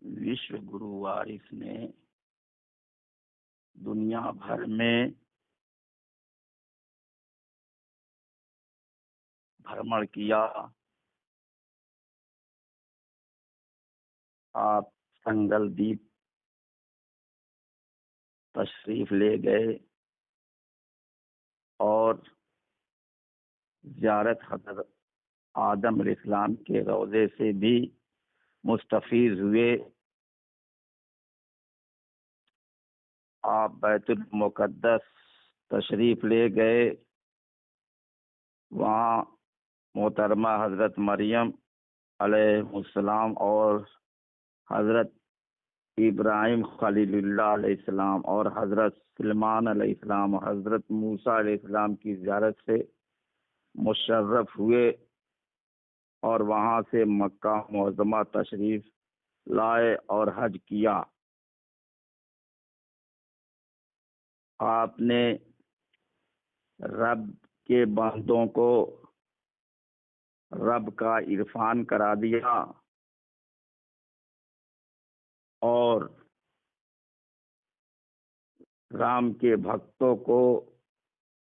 विश्व गुरु वारिस ने दुनिया भर में भ्रमण किया। आप संगल द्वीप तशरीफ ले गए और ज़ियारत हज़रत आदम अलैहिस्सलाम के रोज़े से भी मुस्तफ़ीज़ हुए। आप बैतुल मुक़द्दस तशरीफ ले गए, वहाँ मोहतरमा हज़रत मरियम अलैहिस्सलाम और हज़रत इब्राहिम खलीलुल्लाह अलैहिस्सलाम और हज़रत सुलेमान अलैहिस्सलाम और हज़रत मूसा अलैहिस्सलाम की ज़ियारत से मुशर्रफ हुए और वहाँ से मक्का मुअज़्ज़मा तशरीफ लाए और हज किया। आपने रब के बंदों को रब का इरफान करा दिया और राम के भक्तों को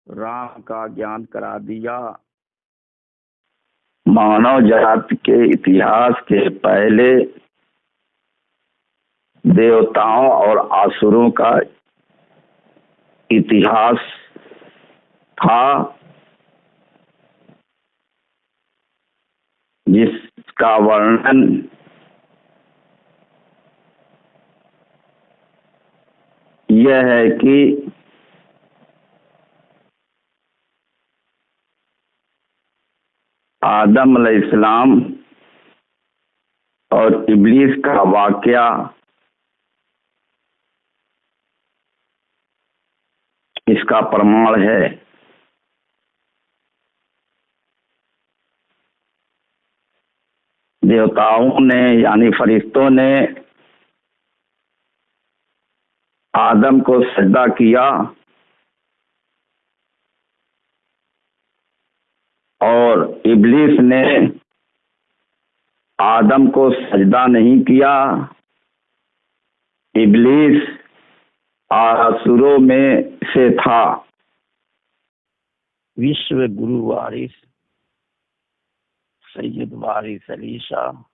राम का ज्ञान करा दिया। मानव जाति के इतिहास के पहले देवताओं और असुरों का इतिहास था, जिसका वर्णन यह है कि आदम अलैहिस्सलाम और इब्लीस का वाकया इसका प्रमाण है। देवताओं ने यानी फरिश्तों ने आदम को सजदा किया और इब्लीस ने आदम को सजदा नहीं किया। इब्लीस असुरों में से था। विश्व गुरु वारिस सैयद वारिस अली शाह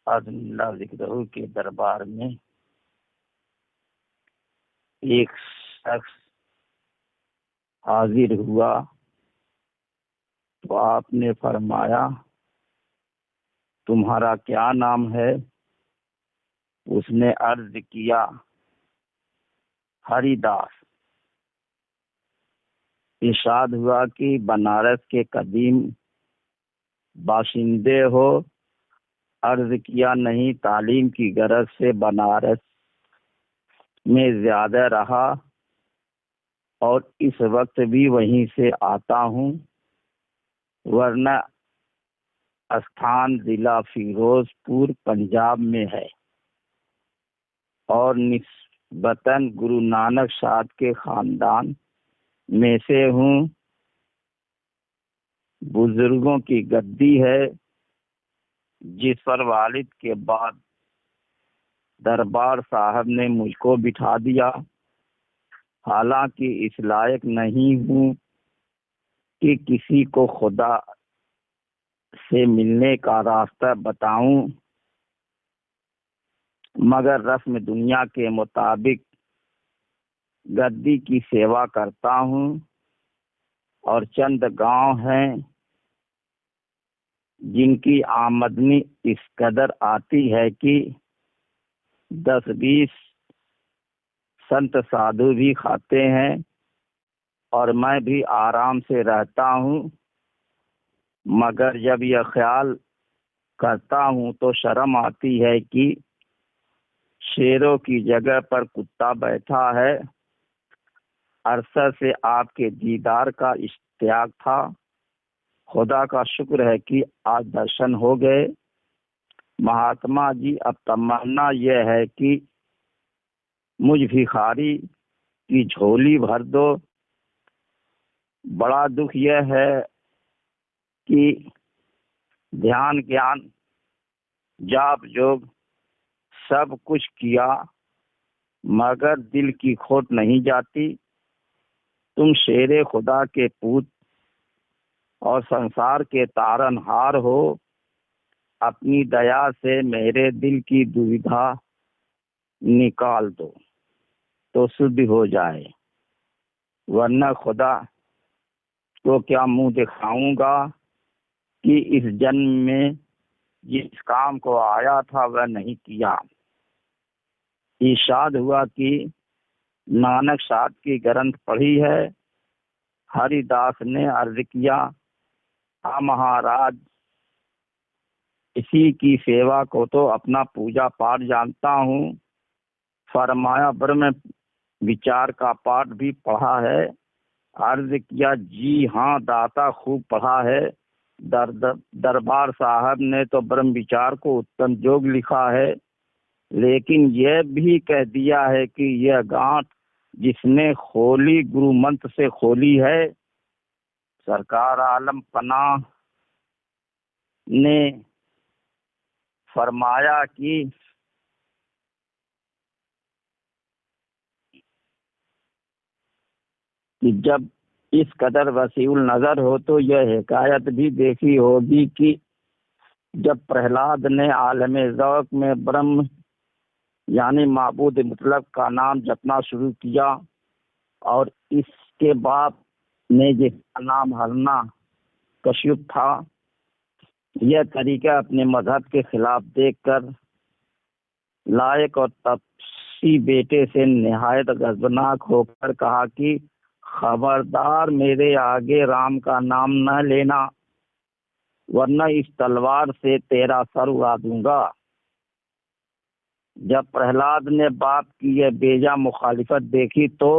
अज़्ज़ल्ला ज़िक्रुहु के दरबार में एक शख्स हाजिर हुआ तो आपने फरमाया, तुम्हारा क्या नाम है? उसने अर्ज किया, हरिदास। इरशाद हुआ कि बनारस के कदीम बाशिंदे हो? अर्ज किया, नहीं, तालीम की गरज से बनारस में ज्यादा रहा और इस वक्त भी वहीं से आता हूँ, वरना स्थान जिला फिरोजपुर पंजाब में है और निस्बतन गुरु नानक साहब के खानदान में से हूँ। बुजुर्गों की गद्दी है जिस पर वालिद के बाद दरबार साहब ने मुझको बिठा दिया। हालांकि इस लायक नहीं हूँ कि किसी को खुदा से मिलने का रास्ता बताऊं, मगर रस्म दुनिया के मुताबिक गद्दी की सेवा करता हूँ और चंद गांव हैं जिनकी आमदनी इस कदर आती है कि 10-20 संत साधु भी खाते हैं और मैं भी आराम से रहता हूँ। मगर जब यह ख्याल करता हूँ तो शर्म आती है कि शेरों की जगह पर कुत्ता बैठा है। अरसा से आपके दीदार का इश्तियाक था। खुदा का शुक्र है कि आज दर्शन हो गए। महात्मा जी, अब तमन्ना यह है कि मुझ भिखारी की झोली भर दो। बड़ा दुख यह है कि ध्यान ज्ञान जाप जोग सब कुछ किया, मगर दिल की खोट नहीं जाती। तुम शेरे खुदा के पूत और संसार के तारनहार हो। अपनी दया से मेरे दिल की दुविधा निकाल दो तो शुद्ध हो जाए, वरना खुदा को क्या मुंह दिखाऊंगा कि इस जन्म में जिस काम को आया था वह नहीं किया। इरशाद हुआ कि नानक साहब की ग्रंथ पढ़ी है। हरिदास ने अर्ज किया, हाँ महाराज, इसी की सेवा को तो अपना पूजा पाठ जानता हूँ। फरमाया, ब्रह्म विचार का पाठ भी पढ़ा है। अर्ज किया, जी हाँ दाता, खूब पढ़ा है। दरबार साहब ने तो ब्रह्म विचार को उत्तम जोग लिखा है, लेकिन यह भी कह दिया है कि यह गांठ जिसने खोली गुरु मंत्र से खोली है। सरकार आलम पनाह ने फरमाया कि जब इस कदर वसीउल नजर हो तो यह हिकायत भी देखी होगी कि जब प्रहलाद ने आलम ज़ौक़ में ब्रह्म यानी माबूद मुतलक का नाम जपना शुरू किया और इसके बाप ने जिसका नाम हरना कश्यप था, यह तरीका अपने मजहब के खिलाफ देखकर लायक और तपसी बेटे से निहायत गजबनाक होकर कहा कि खबरदार मेरे आगे राम का नाम न लेना, वरना इस तलवार से तेरा सर उड़ा दूंगा। जब प्रहलाद ने बाप की यह बेजा मुखालिफत देखी तो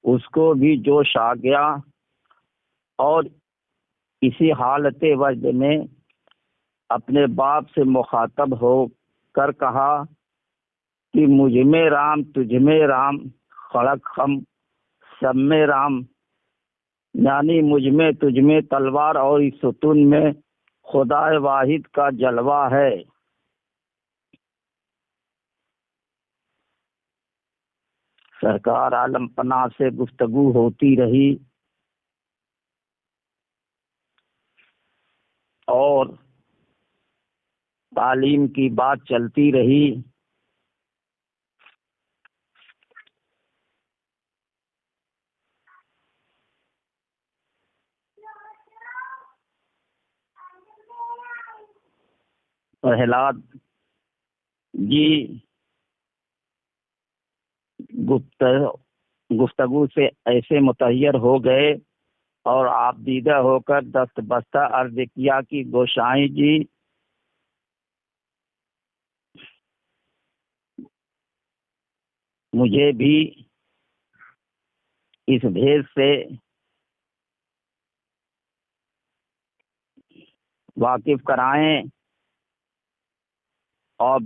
उसको भी जोश आ गया और इसी हालत वजद में अपने बाप से मुखातब होकर कहा कि मुझ में राम, तुझ में राम, खड़क हम सब में राम, यानी मुझ में तुझ में तलवार और इस सुतून में खुदाए वाहिद का जलवा है। सरकार आलम पनाह से गुफ्तगू होती रही और तालीम की बात चलती रही। प्रहलाद जी गुफ्तगू से ऐसे मुतहैर हो गए और आप दीदा होकर दस्त बस्ता अर्ज किया कि गोसाई जी, मुझे भी इस भेद से वाकिफ कराएं और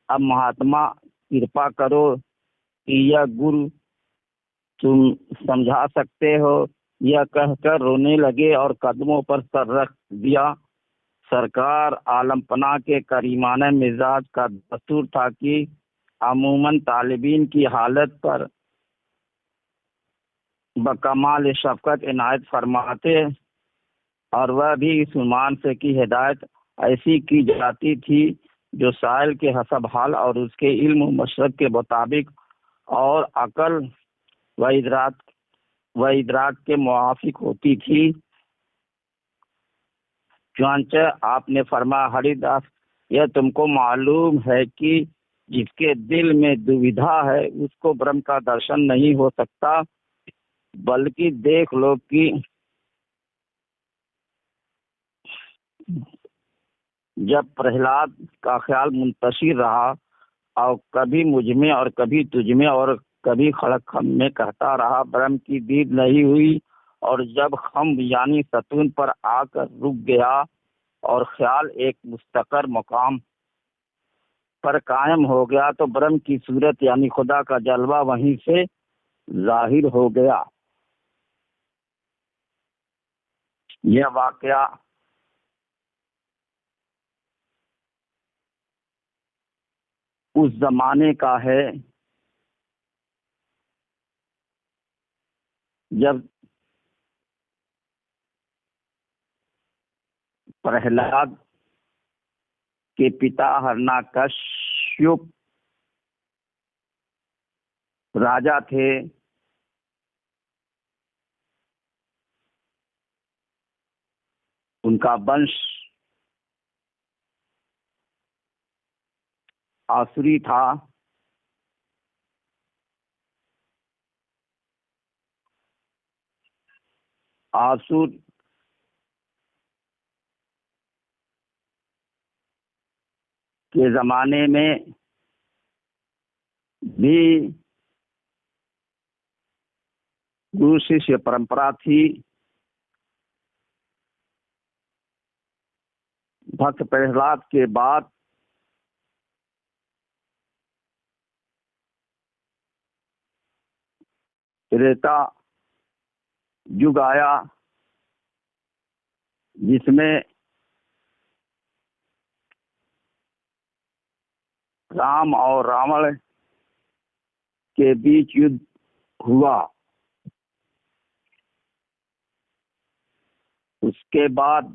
अब महात्मा कृपा करो कि यह गुरु तुम समझा सकते हो। यह कहकर रोने लगे और कदमों पर सर रख दिया। सरकार आलम पनाह के करीमाना मिजाज का दस्तूर था कि अमूमन तालिबीन की हालत पर बकमाल शफकत इनायत फरमाते और वह भी इस ईमान से की हिदायत ऐसी की जाती थी जो साइल के हसब हाल और उसके इल्म मशरक के मुताबिक और अकल व इदराक के मुआफिक होती थी। चुनांचे आपने फरमाया, हरिदास, यह तुमको मालूम है कि जिसके दिल में दुविधा है उसको ब्रह्म का दर्शन नहीं हो सकता, बल्कि देख लो कि जब प्रहलाद का ख्याल मुंतशिर रहा और कभी मुझ में और कभी तुझ में और कभी खड़क में कहता रहा, ब्रह्म की दीद नहीं हुई। और जब हम यानी सतून पर आकर रुक गया और ख्याल एक मुस्तकर मकाम पर कायम हो गया तो ब्रह्म की सूरत यानी खुदा का जलवा वहीं से जाहिर हो गया। यह वाकया उस जमाने का है जब प्रहलाद के पिता हिरण्यकश्यप राजा थे। उनका वंश आसुरी था। आसुर के जमाने में भी गुरु शिष्य परंपरा थी। भक्त प्रहलाद के बाद त्रेता युग आया, जिसमें राम और रावण के बीच युद्ध हुआ। उसके बाद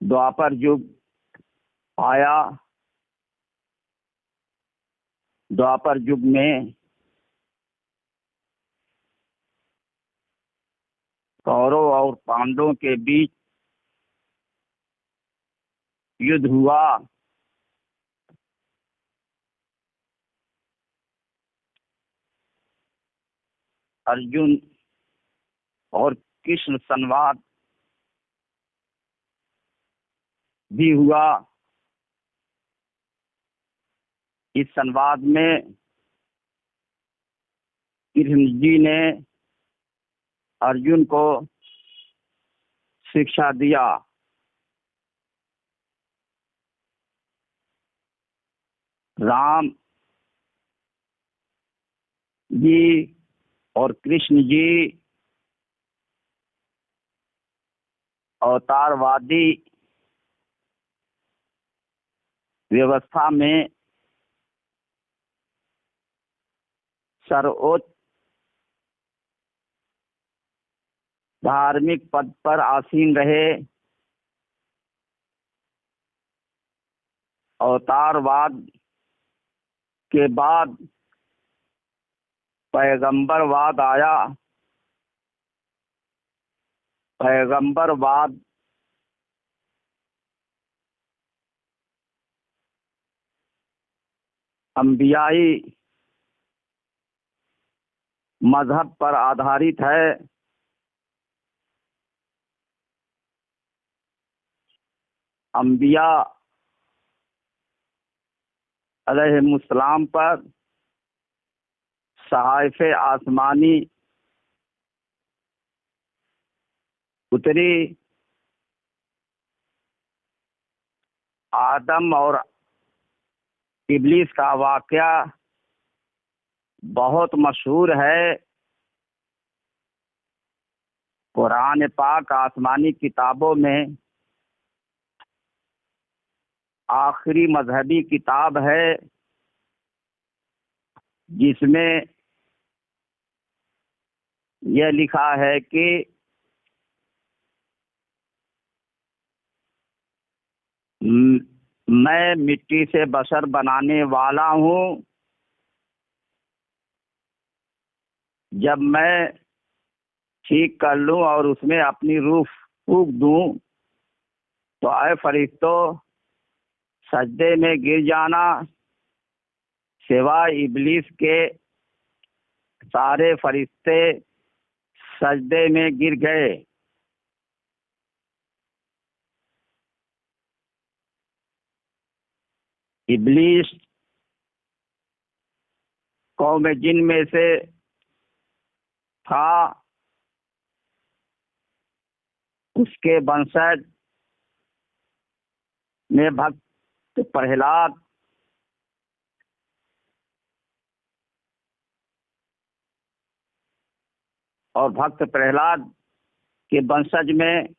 द्वापर युग आया। द्वापर युग में कौरव और पांडवों के बीच युद्ध हुआ। अर्जुन और कृष्ण संवाद भी हुआ। इस संवाद में कृष्ण जी ने अर्जुन को शिक्षा दिया। राम जी और कृष्ण जी अवतारवादी व्यवस्था में सर्वोच्च धार्मिक पद पर आसीन रहे। अवतारवाद के बाद पैगंबरवाद आया। पैगंबरवाद अंबियाई मजहब पर आधारित है। अंबिया अलैहिस्सलाम पर सहाइफ़े आसमानी उतरी। आदम और इब्लीस का वाकया बहुत मशहूर है। कुरान पाक आसमानी किताबों में आखिरी मजहबी किताब है, जिसमें यह लिखा है कि मैं मिट्टी से बशर बनाने वाला हूँ। जब मैं ठीक कर लूँ और उसमें अपनी रूह फूंक दूँ तो आए फरिश्तों सजदे में गिर जाना। सिवाय इब्लीस के सारे फरिश्ते सजदे में गिर गए। इब्लीस कौम जिन में से था। उसके वंशज में भक्त प्रहलाद और भक्त प्रहलाद के वंशज में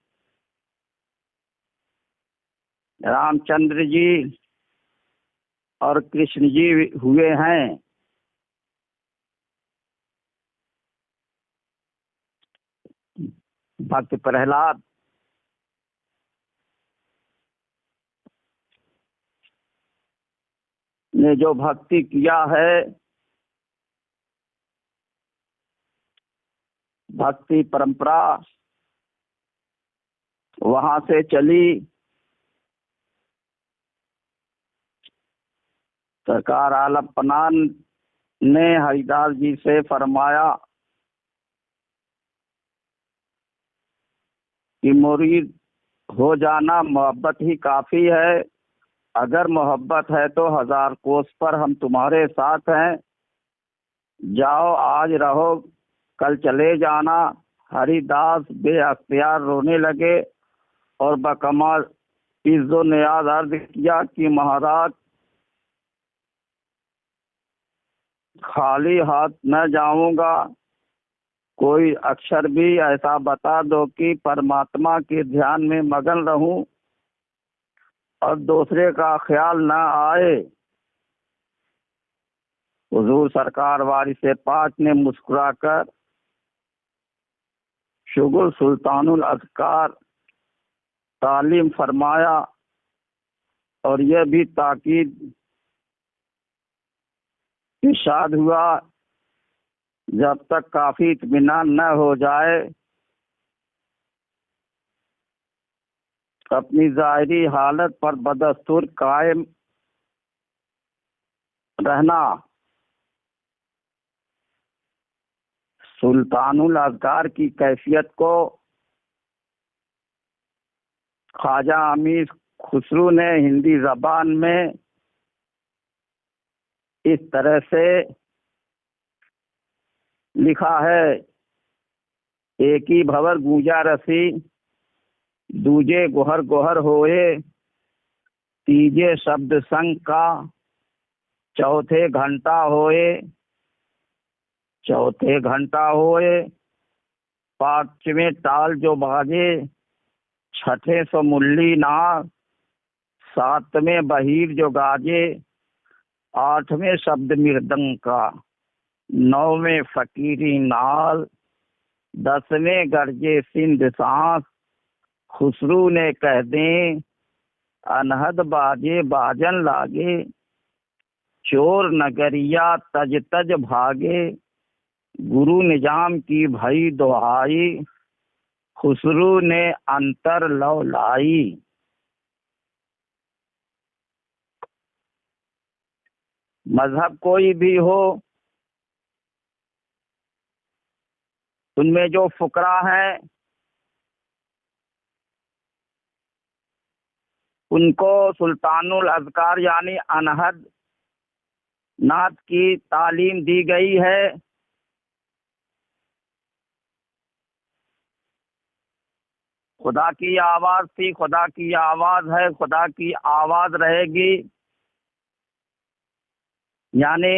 रामचंद्र जी, और कृष्ण जी हुए हैं। भक्त प्रहलाद ने जो भक्ति किया है, भक्ति परंपरा वहां से चली। सरकार आलम पनान ने हरिदास जी से फरमाया कि मुरीद हो जाना मोहब्बत ही काफी है। अगर मोहब्बत है तो 1000 कोस पर हम तुम्हारे साथ हैं। जाओ आज रहो कल चले जाना। हरिदास बेअख्तियार रोने लगे और बकमाल इज्जो नियाज अर्ज किया कि महाराज खाली हाथ न जाऊंगा। कोई अक्षर भी ऐसा बता दो कि परमात्मा के ध्यान में मगन रहूं और दूसरे का ख्याल न आए। हुजूर सरकार वारिस पाक ने मुस्कुराकर शुगुल सुल्तानुल अज़कार तालीम फरमाया और यह भी ताकीद इरशाद हुआ, जब तक काफी इत्मीनान न हो जाए अपनी ज़ाहिरी हालत पर बदस्तूर कायम रहना। सुल्तानुल अज़कार की कैफियत को ख्वाजा अमीर खुसरू ने हिंदी जबान में इस तरह से लिखा है। एक ही भवर गूंजा रसी, दूजे गोहर गोहर होए। तीजे शब्द संग का, चौथे घंटा होए। चौथे घंटा होए, पांचवें ताल जो बाजे। छठे सो मुल्ली नाल, सातवें बहीर जो गाजे। आठवें शब्द मृदंग का, नौवें फकीरी नाल। 10वें गरजे सिंध सांस। खुसरू ने कह दें अनहद बाजे बाजन लागे। चोर नगरिया तज तज भागे। गुरु निजाम की भई दुहाई। खुसरू ने अंतर लौलाई। मजहब कोई भी हो, उनमें जो फुकरा हैं उनको सुल्तानुल अज़कार यानी अनहद नात की तालीम दी गई है। खुदा की आवाज थी, खुदा की आवाज है, खुदा की आवाज रहेगी। यानी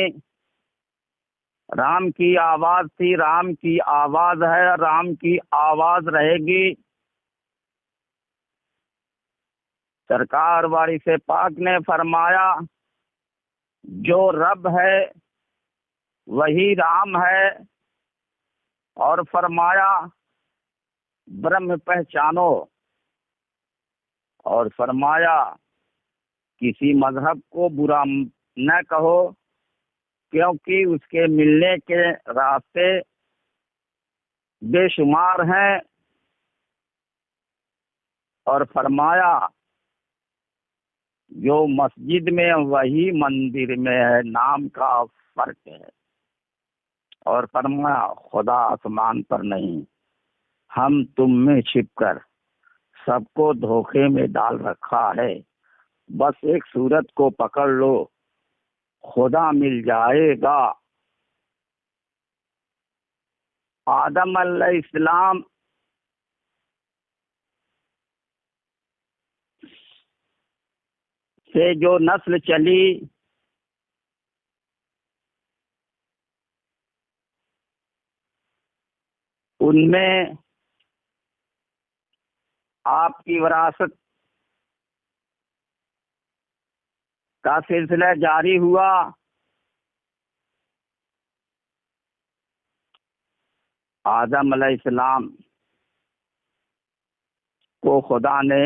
राम की आवाज थी, राम की आवाज है, राम की आवाज रहेगी। सरकार वारिस पाक ने फरमाया जो रब है वही राम है, और फरमाया ब्रह्म पहचानो, और फरमाया किसी मजहब को बुरा न कहो क्योंकि उसके मिलने के रास्ते बेशुमार हैं। और फरमाया जो मस्जिद में वही मंदिर में है, नाम का फर्क है। और फरमाया खुदा आसमान पर नहीं, हम तुम में छिपकर सबको धोखे में डाल रखा है। बस एक सूरत को पकड़ लो, खुदा मिल जाएगा। आदम अलैहिस्सलाम से जो नस्ल चली उनमें आपकी विरासत का सिलसिला जारी हुआ। आदम अलैहिस्सलाम को खुदा ने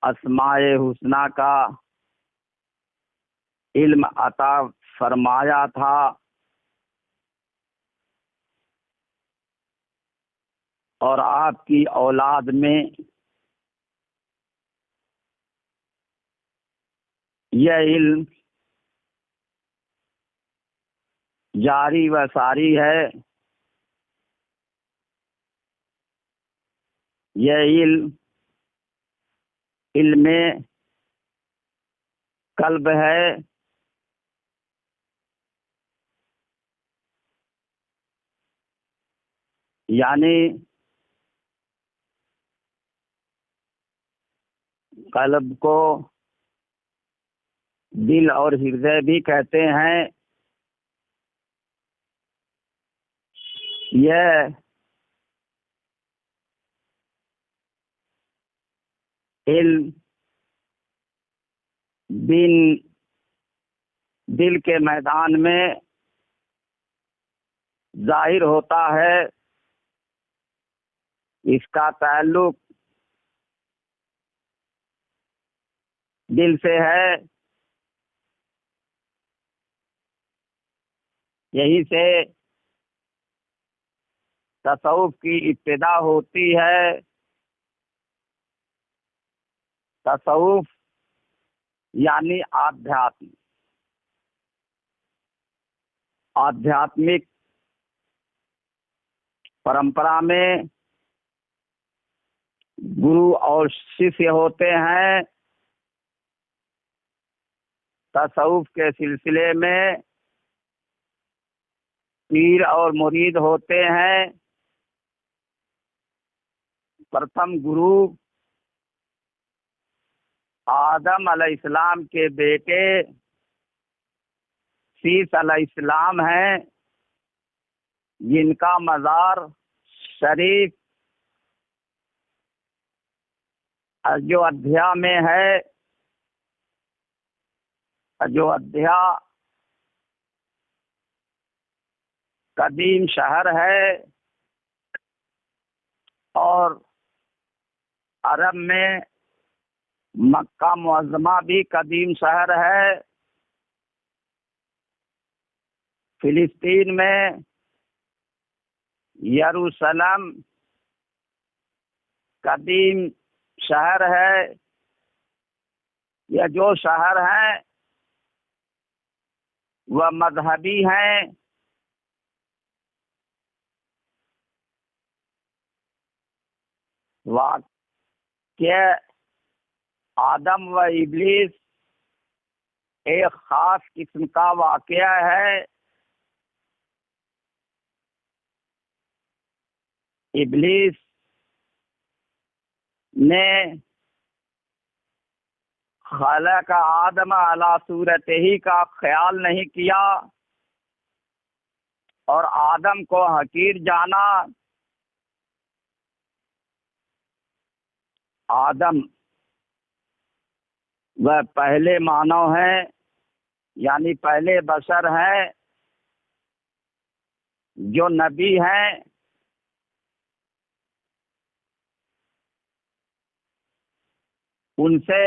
अस्माए हुस्ना का इल्म अता फरमाया था और आपकी औलाद में यह इल्म जारी व सारी है। यह इल्म कल्ब है। यानी कल्ब को दिल और हृदय भी कहते हैं। यह इल्म बिन दिल के मैदान में जाहिर होता है। इसका ताल्लुक दिल से है। यही से तसव्वुफ की इब्तिदा होती है। तसव्वुफ यानी आध्यात्मिक परंपरा में गुरु और शिष्य होते हैं। तसव्वुफ के सिलसिले में पीर और मुरीद होते हैं। प्रथम गुरु आदम अलैहिस्सलाम के बेटे शीस अलैहिस्सलाम हैं, जिनका मज़ार शरीफ अयोध्या में है। अयोध्या कदीम शहर है और अरब में मक्का मुअज़्ज़मा भी कदीम शहर है। फिलिस्तीन में यरूशलेम कदीम शहर है। यह जो शहर हैं वह मजहबी हैं। वाक़या आदम व इब्लीस एक खास किस्म का वाक़या है। इब्लीस ने खालिक आदम अला सूरतिही का ख्याल नहीं किया और आदम को हकीर जाना। आदम वह पहले मानव हैं, यानी पहले बशर हैं जो नबी हैं। उनसे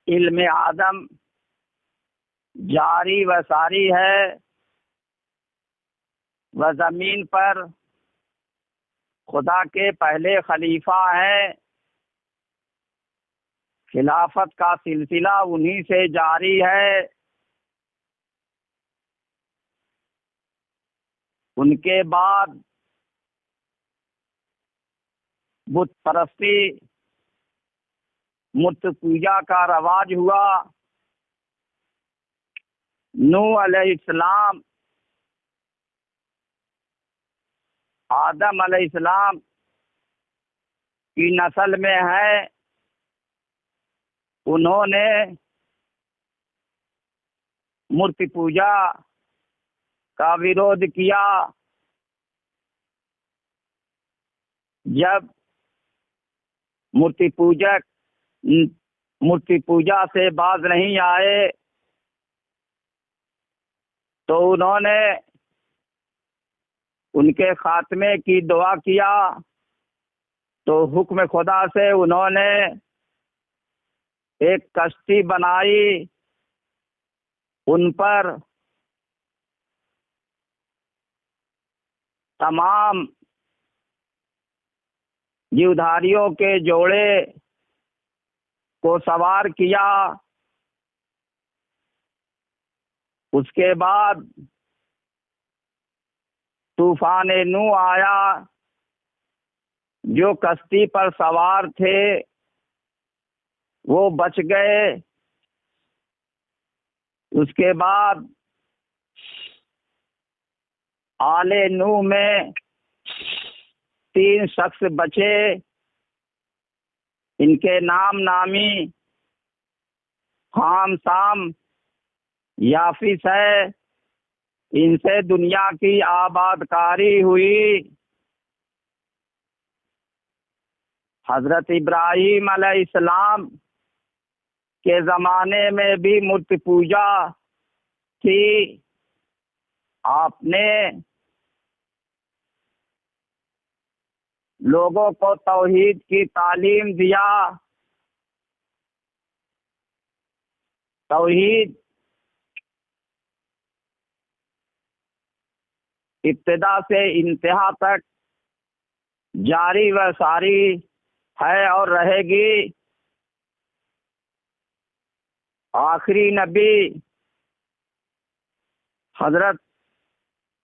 इल्म आदम जारी व सारी है। वह जमीन पर खुदा के पहले खलीफा हैं। खिलाफत का सिलसिला उन्हीं से जारी है। उनके बाद बुत परस्ती मूर्ति पूजा का रवाज हुआ। नूह अलैहिस्सलाम आदम अलैहिस्सलाम की नस्ल में है। उन्होंने मूर्ति पूजा का विरोध किया। जब मूर्ति पूजा से बाज नहीं आए तो उन्होंने उनके खात्मे की दुआ किया। तो हुक्म खुदा से उन्होंने एक कश्ती बनाई, उन पर तमाम जीवधारियों के जोड़े को सवार किया। उसके बाद तूफान नूह आया। जो कश्ती पर सवार थे वो बच गए। उसके बाद आले नूह में 3 शख्स बचे। इनके नाम नामी हाम, साम, याफिस है। इनसे दुनिया की आबादकारी हुई। हजरत इब्राहिम अलैहिस्सलाम के ज़माने में भी मूर्ति पूजा थी। आपने लोगों को तौहीद की तालीम दिया। तौहीद इब्तिदा से इंतहा तक जारी व सारी है और रहेगी। आखिरी नबी हजरत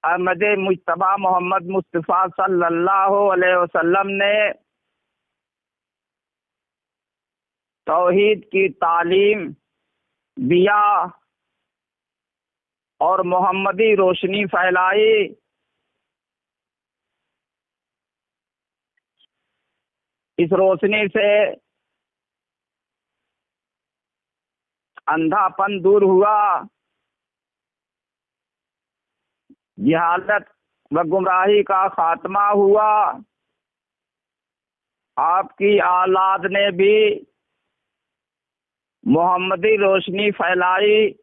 अहमद मुज्तबा मोहम्मद मुस्तफ़ा सल्लल्लाहु अलैहि वसल्लम ने तौहीद की तालीम दिया और मोहम्मदी रोशनी फैलाई। इस रोशनी से अंधापन दूर हुआ, जहालत व गुमराही का खात्मा हुआ। आपकी औलाद ने भी मोहम्मदी रोशनी फैलाई।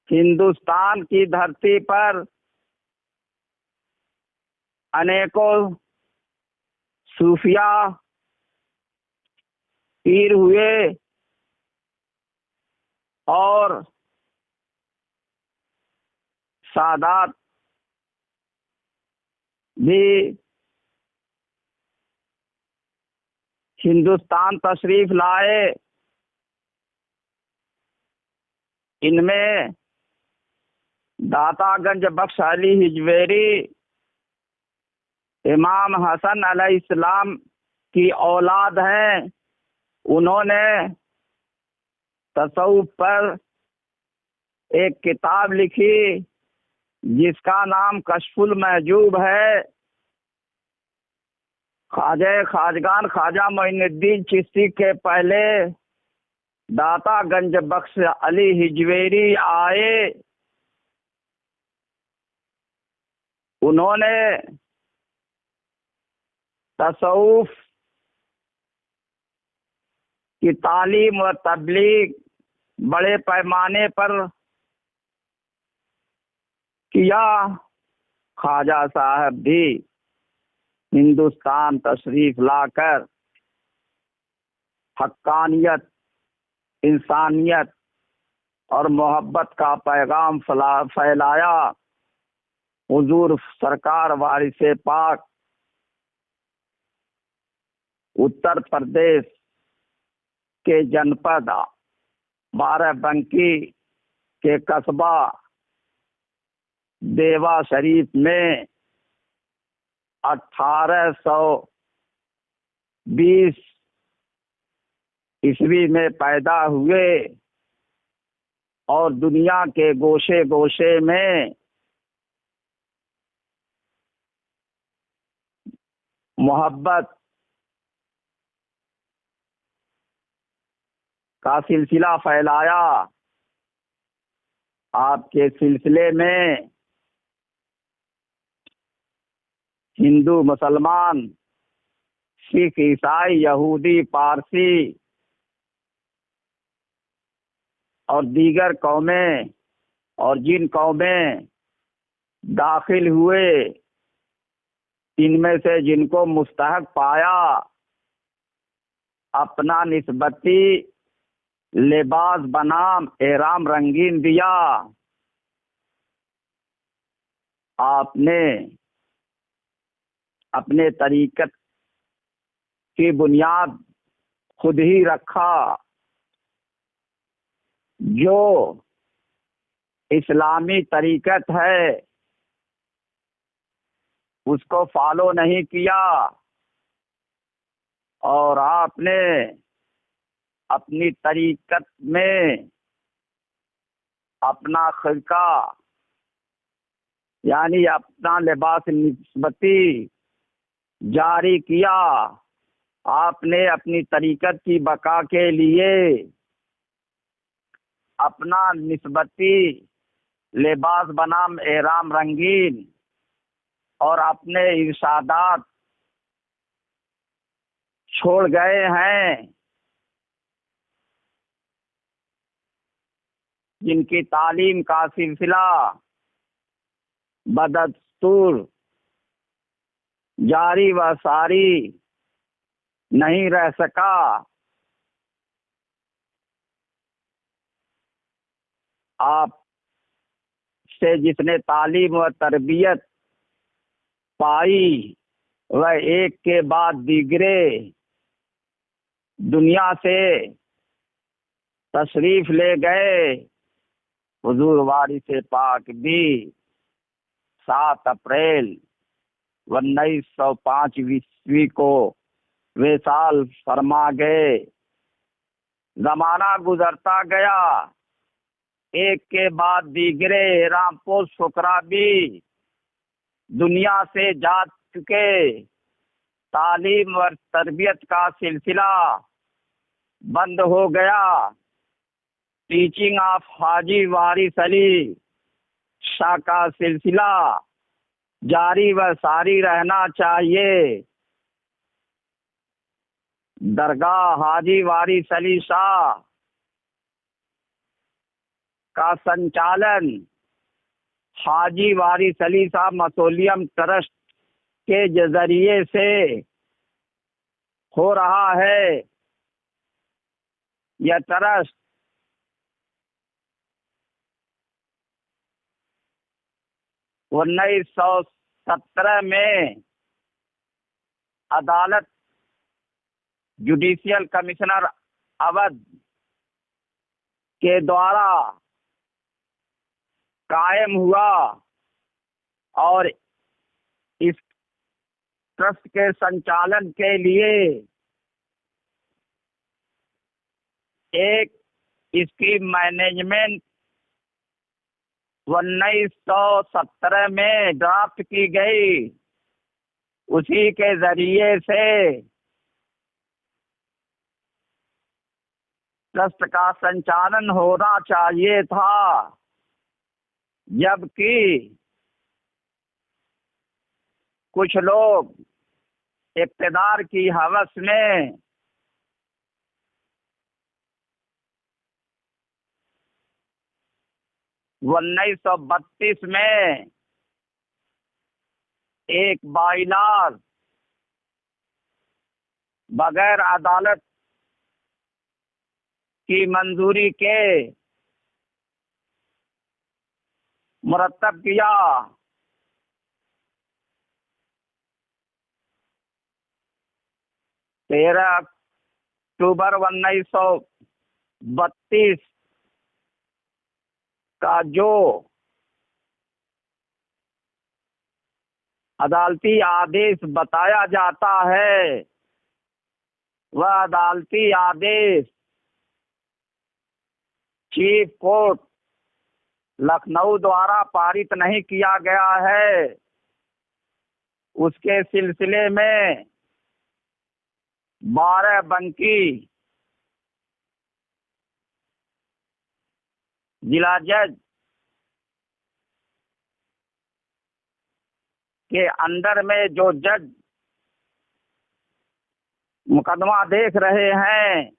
हिंदुस्तान की धरती पर अनेकों सूफिया पीर हुए और सादात भी हिंदुस्तान तशरीफ लाए। इनमें दातागंज बख्श अली हिजवेरी इमाम हसन अलैहिस्सलाम की औलाद हैं। उन्होंने तसव्वुफ पर एक किताब लिखी जिसका नाम कश्फुल महजूब है। खाजगान ख्वाजा मोइनुद्दीन चिश्ती के पहले दातागंज बख्श अली हिजवेरी आए। उन्होंने तसव्वुफ की तालीम व तबलीग बड़े पैमाने पर किया। ख्वाजा साहब भी हिंदुस्तान तशरीफ लाकर हक्कानियत, इंसानियत और मोहब्बत का पैगाम फैलाया। हुजूर सरकार वारिसे पाक उत्तर प्रदेश के जनपद बाराबंकी के कस्बा देवा शरीफ में 1820 ईस्वी में पैदा हुए और दुनिया के गोशे गोशे में मोहब्बत का सिलसिला फैलाया। आपके सिलसिले में हिंदू, मुसलमान, सिख, ईसाई, यहूदी, पारसी और दीगर कौमें, और जिन कौमें दाखिल हुए, इनमें से जिनको मुस्तहक पाया, अपना निस्बती लिबास बनाम एहराम रंगीन दिया। आपने अपने तरीकत की बुनियाद खुद ही रखा। जो इस्लामी तरीकत है उसको फॉलो नहीं किया, और आपने अपनी तरीकत में अपना खिरका यानी अपना लिबास निस्बती जारी किया। आपने अपनी तरीकत की बका के लिए अपना निस्बती लिबास बनाम एहराम रंगीन और अपने इरशादात छोड़ गए हैं, जिनकी तालीम का सिलसिला बदस्तूर जारी व सारी नहीं रह सका। आप से जिसने तालीम व तरबियत पाई, वह एक के बाद दीगरे दुनिया से तशरीफ ले गए। हुजूर वारिस पाक भी 7 अप्रैल 1905 ईस्वी को वे साल फरमा गए। जमाना गुजरता गया, एक के बाद दीगरे रामपोश फुकरा भी दुनिया से जा चुके। तालीम और तरबियत का सिलसिला बंद हो गया। टीचिंग ऑफ हाजी वारिस अली शाह का सिलसिला जारी व सारी रहना चाहिए। दरगाह हाजी वारिस अली शाह का संचालन हाजी वारिस अली शाह मसोलियम ट्रस्ट के जरिए से हो रहा है। यह ट्रस्ट 1917 में अदालत जुडिशियल कमिश्नर अवध के द्वारा कायम हुआ, और इस ट्रस्ट के संचालन के लिए एक इसकी मैनेजमेंट 1917 में ड्राफ्ट की गई। उसी के जरिए से ट्रस्ट का संचालन होना चाहिए था, जबकि कुछ लोग इक़्तिदार की हवस में वो 1932 में एक बाइलार बगैर अदालत की मंजूरी के मुरतब किया। 13 अक्टूबर 1932 का जो अदालती आदेश बताया जाता है, वह अदालती आदेश चीफ कोर्ट लखनऊ द्वारा पारित नहीं किया गया है। उसके सिलसिले में 12 बंकी जिला जज के अंदर में जो जज मुकदमा देख रहे हैं,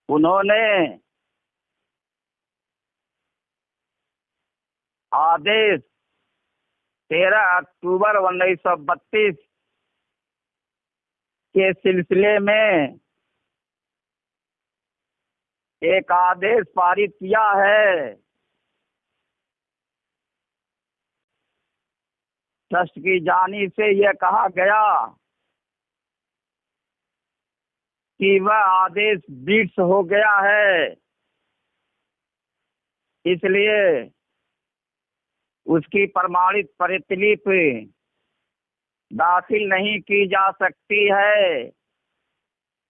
उन्होंने आदेश 13 अक्टूबर 1932 के सिलसिले में एक आदेश पारित किया है। ट्रस्ट की जानिब से यह कहा गया कि वह आदेश बिट्स हो गया है, इसलिए उसकी प्रमाणित प्रतिलिपि दाखिल नहीं की जा सकती है।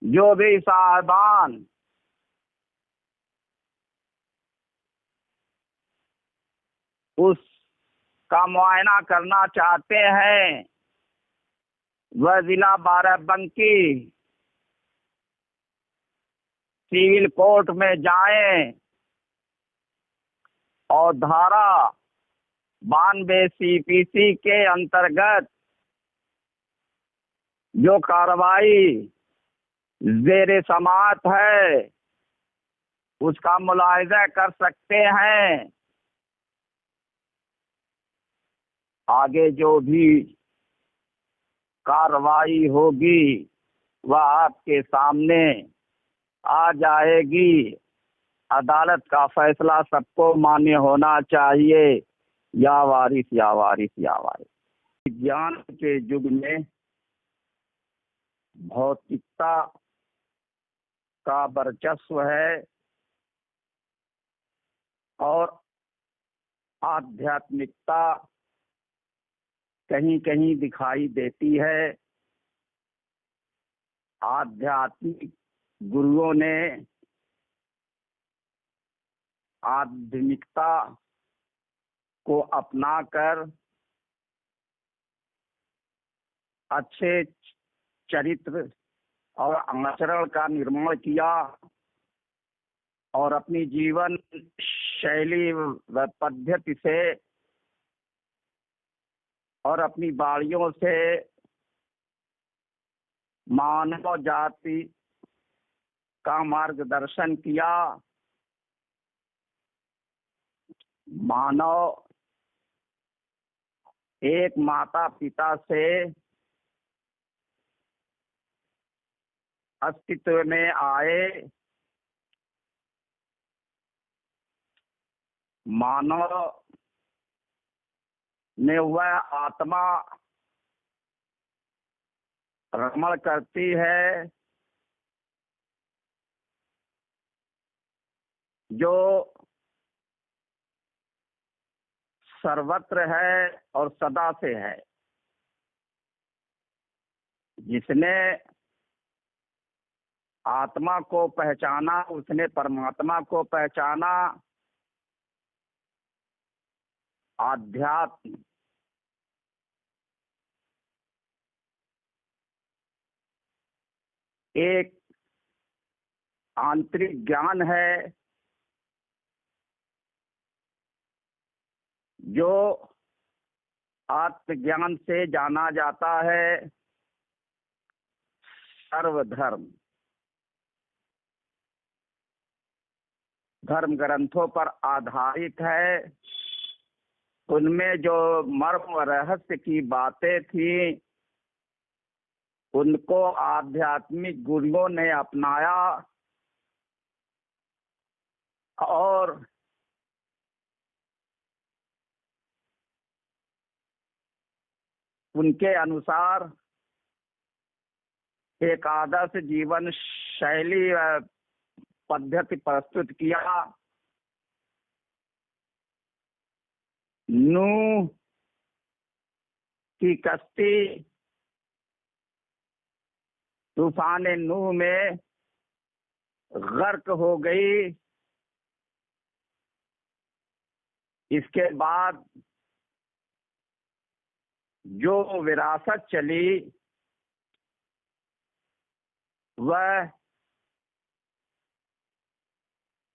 जो भी साहिबान उस का मुआयना करना चाहते हैं, वह जिला बाराबंकी सिविल कोर्ट में जाएं और धारा 92 CPC के अंतर्गत जो कार्रवाई जेर समाअत है उसका मुलाहिजा कर सकते हैं। आगे जो भी कार्रवाई होगी वह आपके सामने आ जाएगी। अदालत का फैसला सबको मान्य होना चाहिए। या वारिस या वारिस या वारिस। विज्ञान के युग में भौतिकता का वर्चस्व है और आध्यात्मिकता कहीं कहीं दिखाई देती है। आध्यात्मिक गुरुओं ने आध्यात्मिकता को अपनाकर अच्छे चरित्र और आचरण का निर्माण किया और अपनी जीवन शैली व पद्धति से और अपनी बाणियों से मानव जाति का मार्गदर्शन किया। मानव एक माता पिता से अस्तित्व में आए। मानव में वह आत्मा रमण करती है जो सर्वत्र है और सदा से है। जिसने आत्मा को पहचाना उसने परमात्मा को पहचाना। आध्यात्म एक आंतरिक ज्ञान है जो आत्मज्ञान से जाना जाता है। सर्वधर्म धर्म ग्रंथों पर आधारित है। उनमें जो मर्म व रहस्य की बातें थी उनको आध्यात्मिक गुरुओं ने अपनाया और उनके अनुसार एक आदर्श जीवन शैली पद्धति प्रस्तुत किया। नूह की कश्ती तूफान नूह में गर्क हो गई। इसके बाद जो विरासत चली वह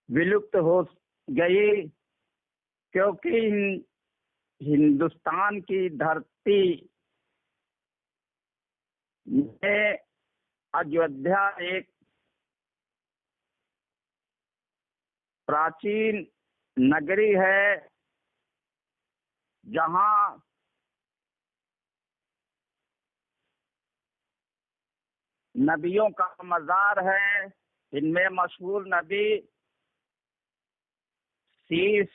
विलुप्त हो गई, क्योंकि हिंदुस्तान की धरती में अयोध्या एक प्राचीन नगरी है, जहां नबियों का मज़ार है। इनमें मशहूर नबी शीश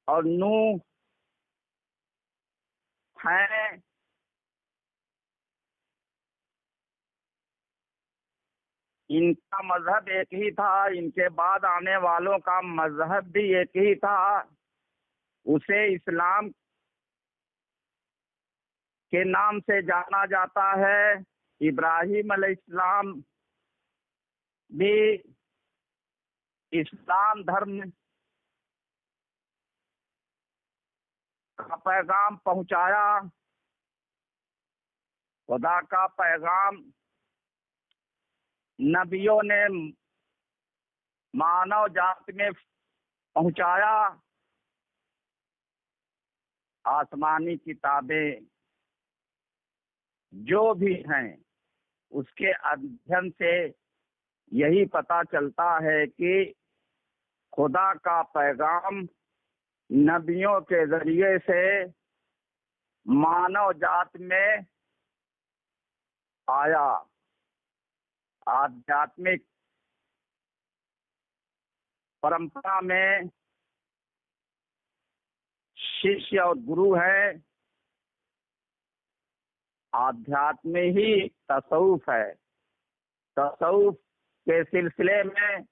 और नूह हैं। इनका मजहब एक ही था, इनके बाद आने वालों का मजहब भी एक ही था। उसे इस्लाम के नाम से जाना जाता है। इब्राहिम अलैहिस्सलाम भी इस्लाम धर्म का पैगाम पहुंचाया। खुदा का पैगाम नबियों ने मानव जाति में पहुंचाया। आसमानी किताबें जो भी हैं, उसके अध्ययन से यही पता चलता है कि खुदा का पैगाम नबियों के जरिए से मानव जात में आया। आध्यात्मिक परंपरा में शिष्य और गुरु है। आध्यात्म ही तसव्वुफ है। तसव्वुफ के सिलसिले में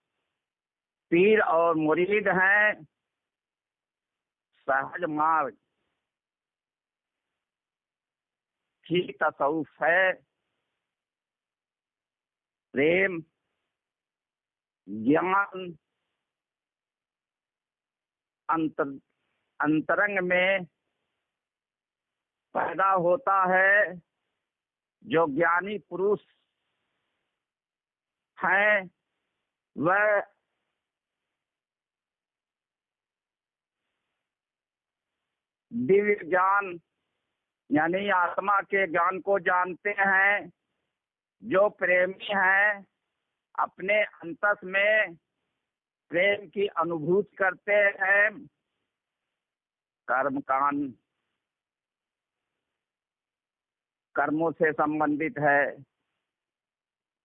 पीर और मुरीद हैं। सहज मार्ग ही तसव्वुफ है। प्रेम ज्ञान अंतरंग में पैदा होता है। जो ज्ञानी पुरुष हैं वह दिव्य ज्ञान यानी आत्मा के ज्ञान को जानते हैं। जो प्रेमी हैं अपने अंतस में प्रेम की अनुभूति करते हैं। कर्मकांड कर्मों से संबंधित है।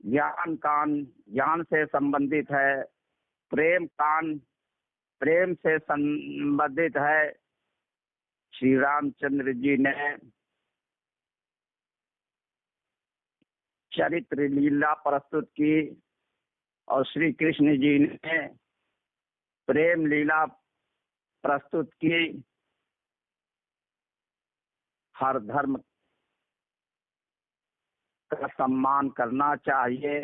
ज्ञान कांड ज्ञान से संबंधित है। प्रेम कांड प्रेम से संबंधित है। श्री रामचंद्र जी ने चरित्र लीला प्रस्तुत की और श्री कृष्ण जी ने प्रेम लीला प्रस्तुत की। हर धर्म का सम्मान करना चाहिए,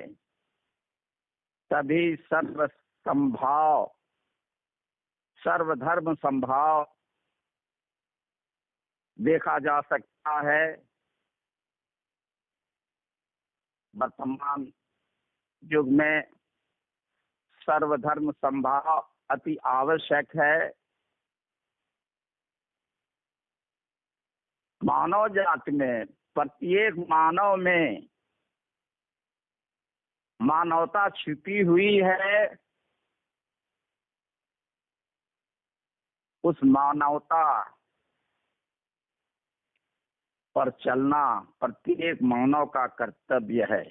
तभी सर्वधर्म संभाव देखा जा सकता है। वर्तमान युग में सर्वधर्म संभाव अति आवश्यक है। मानव जाति में प्रत्येक मानव में मानवता छिपी हुई है। उस मानवता पर चलना प्रत्येक मानव का कर्तव्य है।